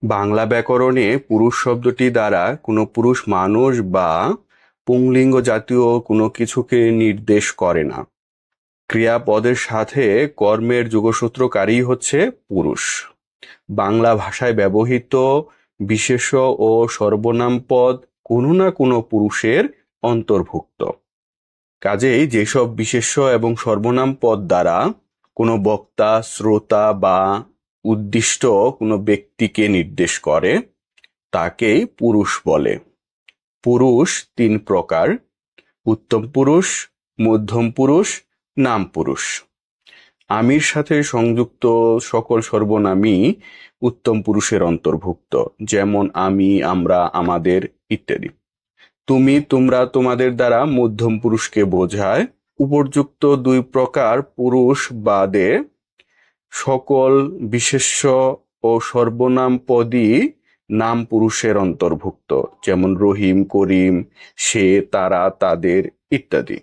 বাংলা ব্যাকরণে পুরুষ শব্দটি দ্বারা কোনো পুরুষ মানুষ বা পুংলিঙ্গ জাতীয় কোনো কিছুকে নির্দেশ করে না। ক্রিয়াপদের সাথে কর্মের যোগসূত্রকারী হচ্ছে পুরুষ। বাংলা ভাষায় ব্যবহৃত বিশেষ্য ও সর্বনাম পদ কোনো না কোনো পুরুষের অন্তর্ভুক্ত। কাজেই যেসব বিশেষ্য এবং সর্বনাম পদ দ্বারা কোনো বক্তা, শ্রোতা বা উদ্দিষ্ট কোনো ব্যক্তিকে নির্দেশ করে তাকেই পুরুষ বলে। পুরুষ ৩ প্রকার: উত্তম পুরুষ, মধ্যম পুরুষ, নাম পুরুষ। আমির সাথে সংযুক্ত সকল সর্বনামই উত্তম পুরুষের অন্তর্ভুক্ত, যেমন আমি, আমরা, আমাদের ইত্যাদি। তুমি, তোমরা, তোমাদের দ্বারা মধ্যম পুরুষকে বোঝায়। উপর্যুক্ত ২ প্রকার পুরুষ বাদে সকল বিশেষ্য ও সর্বনাম পদই নাম পুরুষের অন্তর্ভুক্ত, যেমন রহিম, করিম, সে, তারা, তাদের ইত্যাদি।